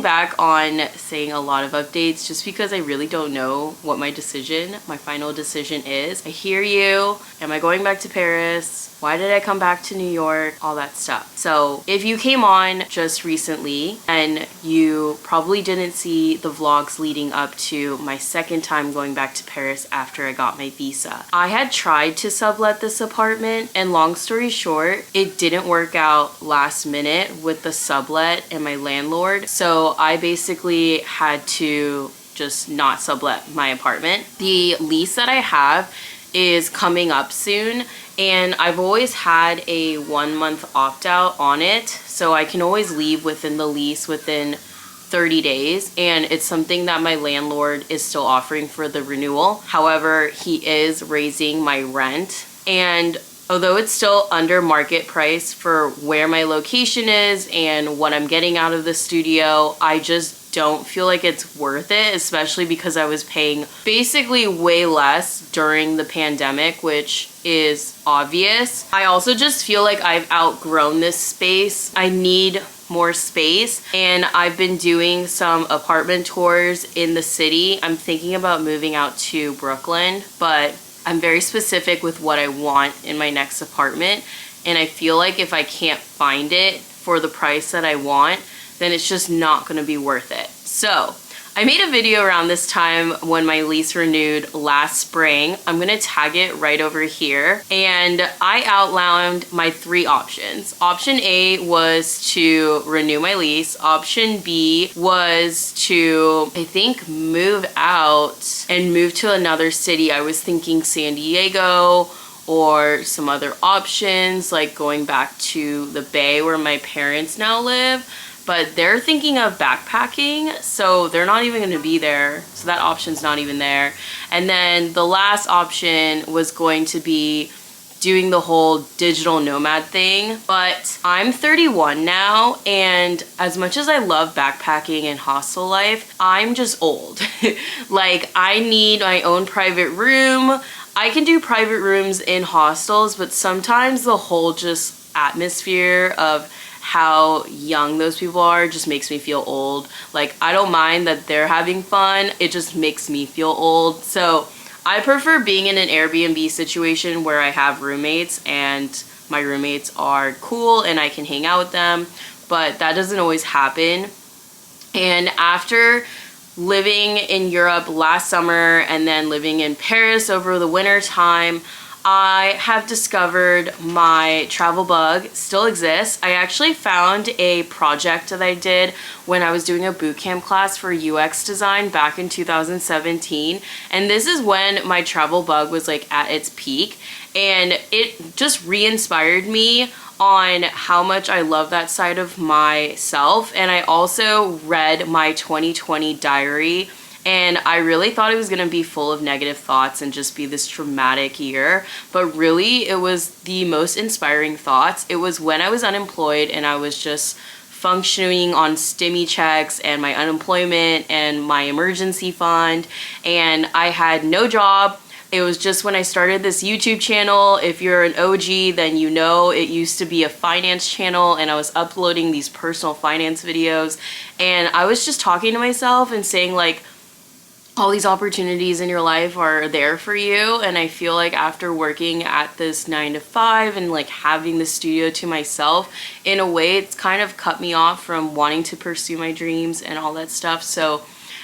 back on saying a lot of updates just because I really don't know what my final decision is. I hear you. Am I going back to Paris? Why did I come back to New York? All that stuff. So if you came on just recently and you probably didn't see the vlogs leading up to my second time going back to Paris after I got my visa, I had tried to sublet this apartment, and long story short, it didn't work out last minute with the sublet and my landlord. So I basically had to just not sublet my apartment. The lease that I have is coming up soon, and I've always had a 1 month opt-out on it, so I can always leave within the lease within 30 days, and it's something that my landlord is still offering for the renewal. However, he is raising my rent, and although it's still under market price for where my location is and what I'm getting out of the studio, I just don't feel like it's worth it, especially because I was paying basically way less during the pandemic, which is obvious. I also just feel like I've outgrown this space. I need more space, and I've been doing some apartment tours in the city. I'm thinking about moving out to Brooklyn, but I'm very specific with what I want in my next apartment, and I feel like if I can't find it for the price that I want, then it's just not going to be worth it. So I made a video around this time when my lease renewed last spring. I'm going to tag it right over here, and I outlined my 3 options. Option A was to renew my lease. Option B was to, I think, move out and move to another city. I was thinking San Diego or some other options like going back to the Bay where my parents now live. But they're thinking of backpacking, so they're not even gonna be there. So that option's not even there. And then the last option was going to be doing the whole digital nomad thing. But I'm 31 now, and as much as I love backpacking and hostel life, I'm just old. Like, I need my own private room. I can do private rooms in hostels, but sometimes the whole just atmosphere of how young those people are just makes me feel old. Like, I don't mind that they're having fun, it just makes me feel old. So I prefer being in an Airbnb situation where I have roommates and my roommates are cool and I can hang out with them, but that doesn't always happen. And after living in Europe last summer and then living in Paris over the winter time, I have discovered my travel bug still exists. I actually found a project that I did when I was doing a bootcamp class for UX design back in 2017. And this is when my travel bug was like at its peak. And it just re-inspired me on how much I love that side of myself. And I also read my 2020 diary, and I really thought it was gonna be full of negative thoughts and just be this traumatic year. But really, it was the most inspiring thoughts. It was when I was unemployed and I was just functioning on stimmy checks and my unemployment and my emergency fund, and I had no job. It was just when I started this YouTube channel. If you're an OG, then you know it used to be a finance channel, and I was uploading these personal finance videos, and I was just talking to myself and saying, like, all these opportunities in your life are there for you. And I feel like after working at this 9 to 5 and like having the studio to myself, in a way it's kind of cut me off from wanting to pursue my dreams and all that stuff. So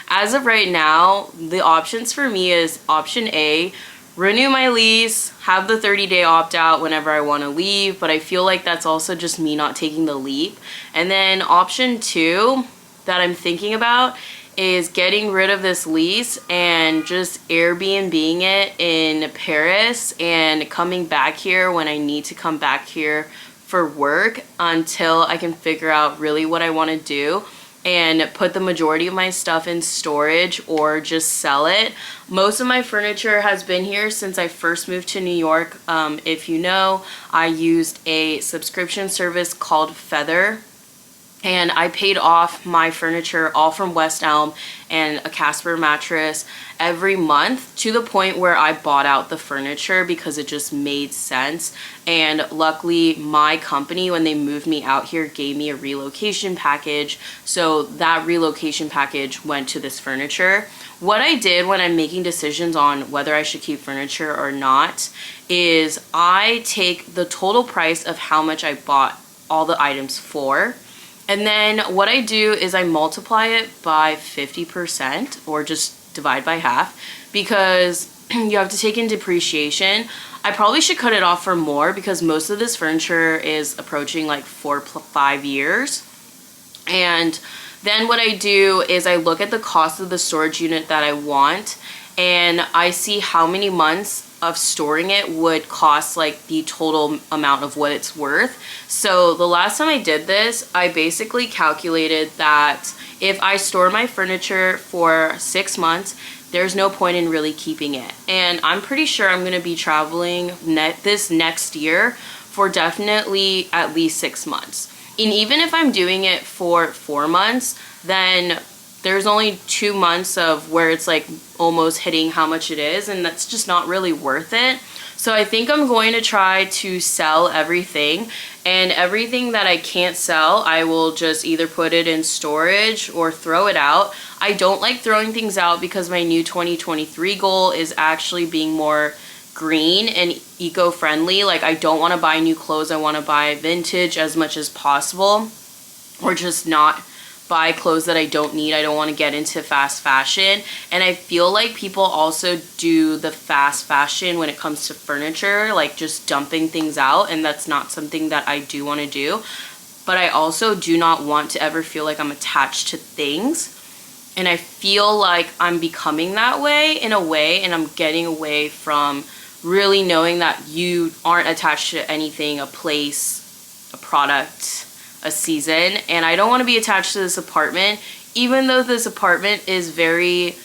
as of right now, the options for me is option A, renew my lease, have the 30-day opt-out whenever I want to leave, but I feel like that's also just me not taking the leap. And then option 2 that I'm thinking about is getting rid of this lease and just Airbnb-ing it in Paris and coming back here when I need to come back here for work until I can figure out really what I want to do and put the majority of my stuff in storage or just sell it. Most of my furniture has been here since I first moved to New York. If you know, I used a subscription service called Feather, and I paid off my furniture all from West Elm and a Casper mattress every month, to the point where I bought out the furniture because it just made sense. And luckily my company, when they moved me out here, gave me a relocation package, so that relocation package went to this furniture. What I did when I'm making decisions on whether I should keep furniture or not is I take the total price of how much I bought all the items for, and then what I do is I multiply it by 50%, or just divide by half, because you have to take in depreciation. I probably should cut it off for more because most of this furniture is approaching like 5 years. And then what I do is I look at the cost of the storage unit that I want, and I see how many months of storing it would cost like the total amount of what it's worth. So the last time I did this, I basically calculated that if I store my furniture for 6 months, there's no point in really keeping it. And I'm pretty sure I'm gonna be traveling this next year for definitely at least 6 months. And even if I'm doing it for 4 months, then there's only 2 months of where it's like almost hitting how much it is, and that's just not really worth it. So I think I'm going to try to sell everything, and everything that I can't sell, I will just either put it in storage or throw it out. I don't like throwing things out because my new 2023 goal is actually being more green and eco-friendly. Like, I don't want to buy new clothes. I want to buy vintage as much as possible, or just not buy clothes that I don't need. I don't want to get into fast fashion. And I feel like people also do the fast fashion when it comes to furniture, like just dumping things out, and that's not something that I do want to do. But I also do not want to ever feel like I'm attached to things. And I feel like I'm becoming that way in a way, and I'm getting away from really knowing that you aren't attached to anything, a place, a product, a season. And I don't want to be attached to this apartment, even though this apartment is very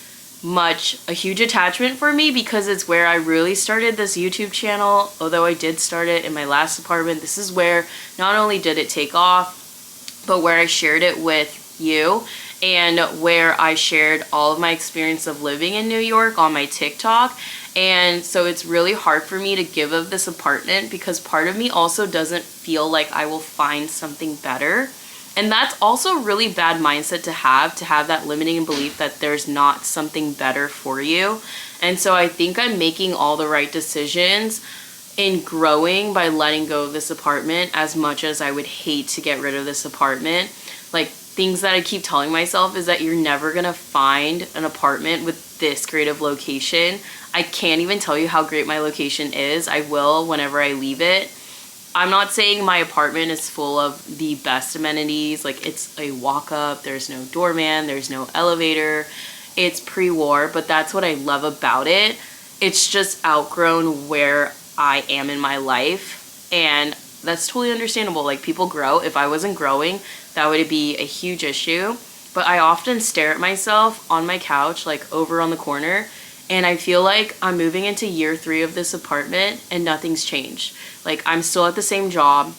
much a huge attachment for me because it's where I really started this YouTube channel. Although I did start it in my last apartment, this is where not only did it take off, but where I shared it with you, and where I shared all of my experience of living in New York on my TikTok. And so it's really hard for me to give up this apartment because part of me also doesn't feel like I will find something better. And that's also a really bad mindset to have that limiting belief that there's not something better for you. And so I think I'm making all the right decisions in growing by letting go of this apartment, as much as I would hate to get rid of this apartment. Like, things that I keep telling myself is that you're never gonna find an apartment with this great of location. I can't even tell you how great my location is. I will whenever I leave it. I'm not saying my apartment is full of the best amenities. Like, it's a walk up, there's no doorman, there's no elevator. It's pre-war, but that's what I love about it. It's just outgrown where I am in my life, and that's totally understandable. Like, people grow. If I wasn't growing, that would be a huge issue. But I often stare at myself on my couch, like over on the corner, and I feel like I'm moving into year 3 of this apartment and nothing's changed. Like, I'm still at the same job.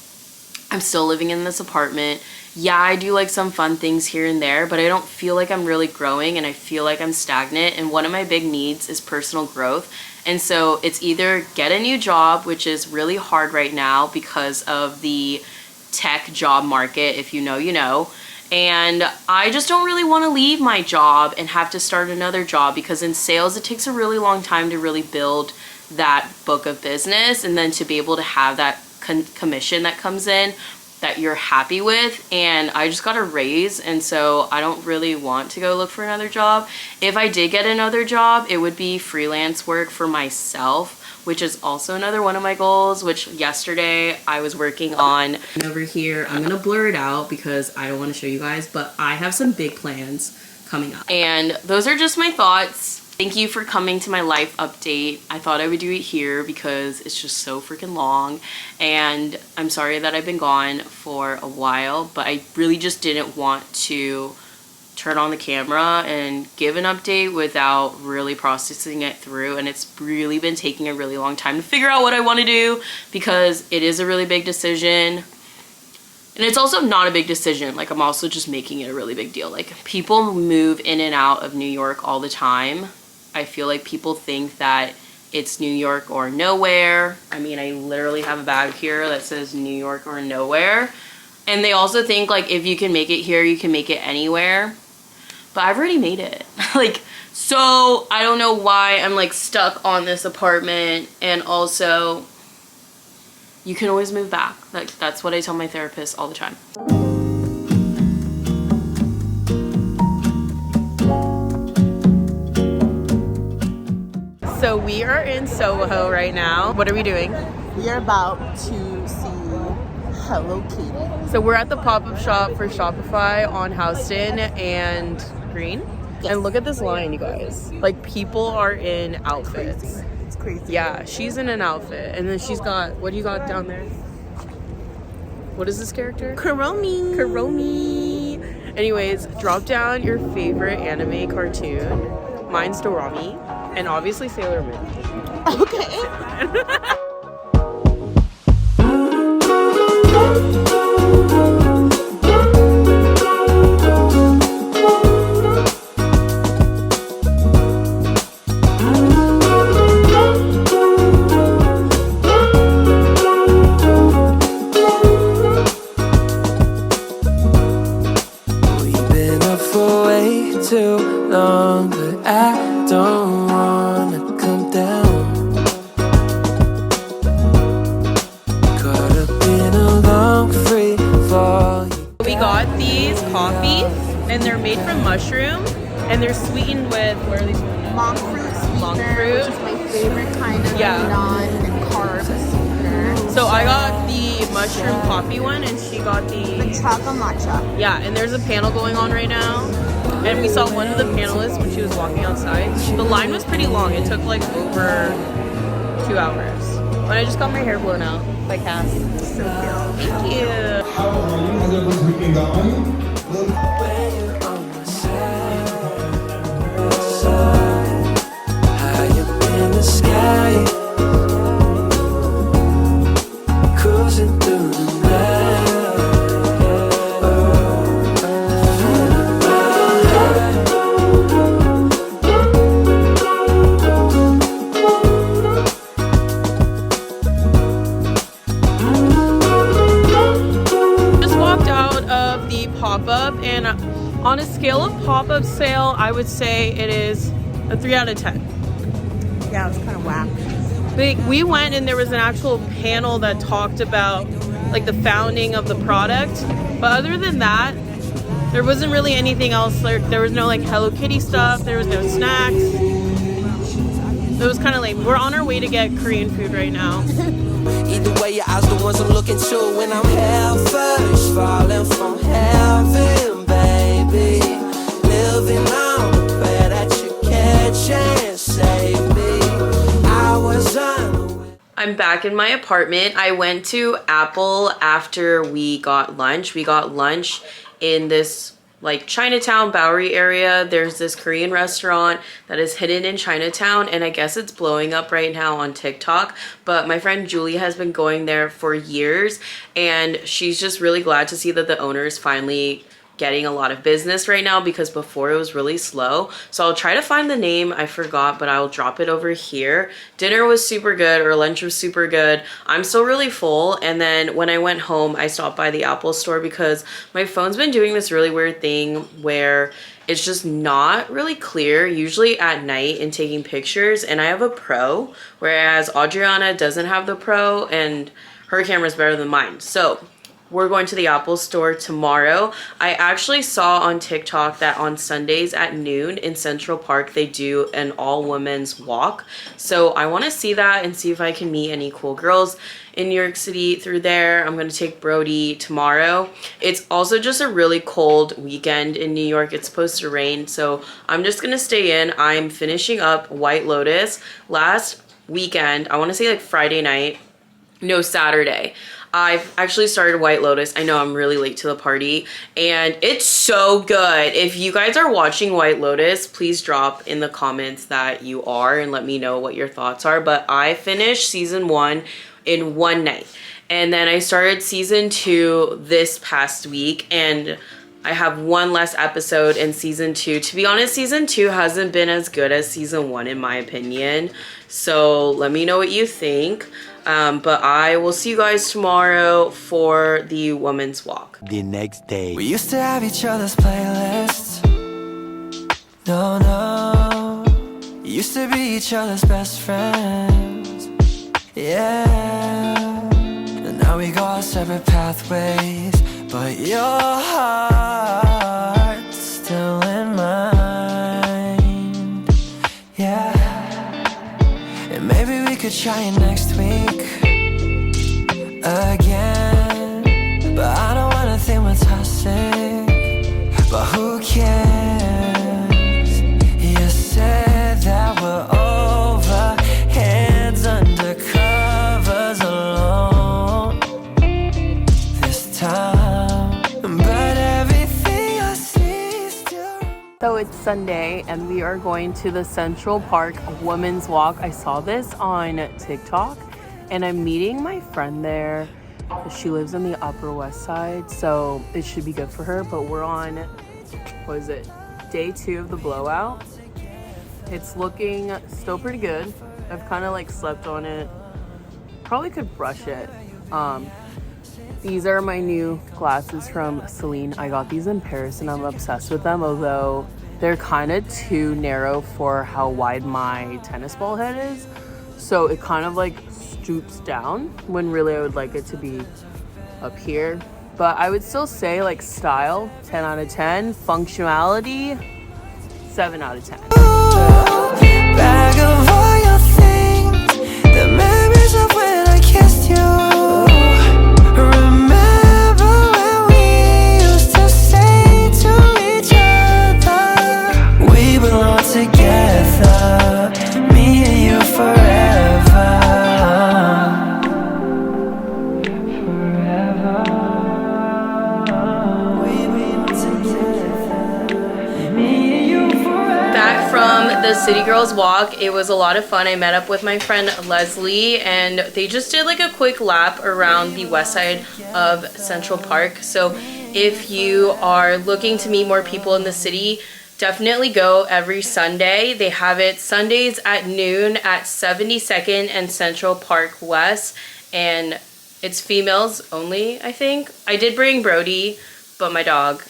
I'm still living in this apartment. Yeah, I do like some fun things here and there, but I don't feel like I'm really growing, and I feel like I'm stagnant. And one of my big needs is personal growth. And so it's either get a new job, which is really hard right now because of the tech job market. If you know, you know. And I just don't really want to leave my job and have to start another job, because in sales it takes a really long time to really build that book of business, and then to be able to have that commission that comes in that you're happy with. And I just got a raise, and so I don't really want to go look for another job. If I did get another job, it would be freelance work for myself, which is also another one of my goals, which yesterday I was working on. Over here, I'm gonna blur it out because I don't want to show you guys, but I have some big plans coming up. And those are just my thoughts. Thank you for coming to my life update. I thought I would do it here because it's just so freaking long, and I'm sorry that I've been gone for a while, but I really just didn't want to turn on the camera and give an update without really processing it through. And it's really been taking a really long time to figure out what I want to do, because it is a really big decision. And it's also not a big decision. Like, I'm also just making it a really big deal. Like, people move in and out of New York all the time. I feel like people think that it's New York or nowhere. I mean, I literally have a bag here that says New York or nowhere. And they also think, like, if you can make it here, you can make it anywhere. But I've already made it. Like, so I don't know why I'm, like, stuck on this apartment. And also, you can always move back. Like, that's what I tell my therapist all the time. So we are in Soho right now. What are we doing? We are about to see Hello Kitty. So we're at the pop-up shop for Shopify on Houston and Green. Yes. And look at this line, you guys. Like, people are in outfits. It's crazy. Yeah, she's in an outfit. And then she's got, what do you got down there? What is this character? Kuromi. Kuromi. Anyways, drop down your favorite anime cartoon. Mine's Dorami. And obviously Sailor Moon. Okay. We've been up for way too long, but I don't wanna come down. Caught up in a long free fall. We got these coffee, and they're made from mushroom, and they're sweetened with, where are these sweetened? Monk fruit sweetener, Monk fruit. which is my favorite kind of Yeah. non-carb sweetener. So I got the mushroom coffee one, and she got The the, chocolate matcha. yeah, and there's a panel going on right now. And we saw one of the panelists when she was walking outside. The line was pretty long. It took like over 2 hours. But I just got my hair blown out by Cass. So cute. Thank you. How are you? How's everyone's weekend going? When you're on my side, high up in the sky, cruising through the night. Just walked out of the pop-up, and on a scale of pop-up sale, I would say it is a 3 out of 10. Yeah, it was kind of whack. We went and there was an actual panel that talked about like the founding of the product, but other than that, there wasn't really anything else. There was no like Hello Kitty stuff. There was no snacks. It was kind of lame. We're on our way to get Korean food right now. Either way, your eyes the ones I'm looking to when I'm hell first, falling from heaven, baby. Living on the prayer that you catch and save me. I was unaware. I'm back in my apartment. I went to Apple after we got lunch. We got lunch in this like Chinatown Bowery area. There's this Korean restaurant that is hidden in Chinatown, and I guess it's blowing up right now on TikTok, but my friend Julie has been going there for years, and she's just really glad to see that the owner is finally getting a lot of business right now, because before it was really slow. So I'll try to find the name. I forgot, but I'll drop it over here. Dinner was super good, or lunch was super good. I'm still really full. And then when I went home, I stopped by the Apple store because my phone's been doing this really weird thing where it's just not really clear, usually at night, in taking pictures. And I have a Pro, whereas Adriana doesn't have the Pro, and her camera's better than mine. So we're going to the Apple store tomorrow. I actually saw on TikTok that on Sundays at noon in Central Park, they do an all-women's walk. So I want to see that and see if I can meet any cool girls in New York City through there. I'm going to take Brody tomorrow. It's also just a really cold weekend in New York. It's supposed to rain, so I'm just going to stay in. I'm finishing up White Lotus. Last weekend, I want to say like Friday night, no, Saturday, I've actually started White Lotus. I know I'm really late to the party, and it's so good. If you guys are watching White Lotus, please drop in the comments that you are and let me know what your thoughts are. But I finished season 1 in one night. And then I started season 2 this past week, and I have one less episode in season 2. To be honest, season 2 hasn't been as good as season 1 in my opinion. So let me know what you think. But I will see you guys tomorrow for the women's walk. The next day. We used to have each other's playlists. No, no. Used to be each other's best friends. Yeah. And now we go our separate pathways. But your heart's still in mine. Yeah. And maybe we could try it next week again. But I don't wanna think we're toxic. But who cares? You said that we're over, hands under covers alone this time. But everything I see still. So it's Sunday and we are going to the Central Park Women's Walk. I saw this on TikTok and I'm meeting my friend there. She lives in the Upper West Side, so it should be good for her. But we're on, what is it, day 2 of the blowout. It's looking still pretty good. I've kind of like slept on it. Probably could brush it. These are my new glasses from Celine. I got these in Paris and I'm obsessed with them, although they're kind of too narrow for how wide my tennis ball head is. So it kind of like stoops down when really I would like it to be up here. But I would still say like style, 10 out of 10. Functionality, 7 out of 10. Bag of all your things, the memories of when I kissed you. Remember when we used to say to each other, we belong together, me and you forever. Back from the City Girls Walk, it was a lot of fun. I met up with my friend Leslie and they just did like a quick lap around the west side of Central Park. So if you are looking to meet more people in the city, definitely go every Sunday. They have it Sundays at noon at 72nd and Central Park West, and it's females only, I think. I did bring Brody, but my dog.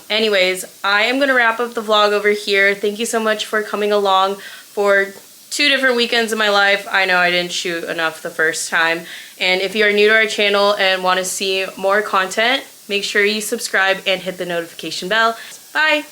Anyways, I am gonna wrap up the vlog over here. Thank you so much for coming along for 2 different weekends in my life. I know I didn't shoot enough the first time. And if you are new to our channel and want to see more content, make sure you subscribe and hit the notification bell. Bye!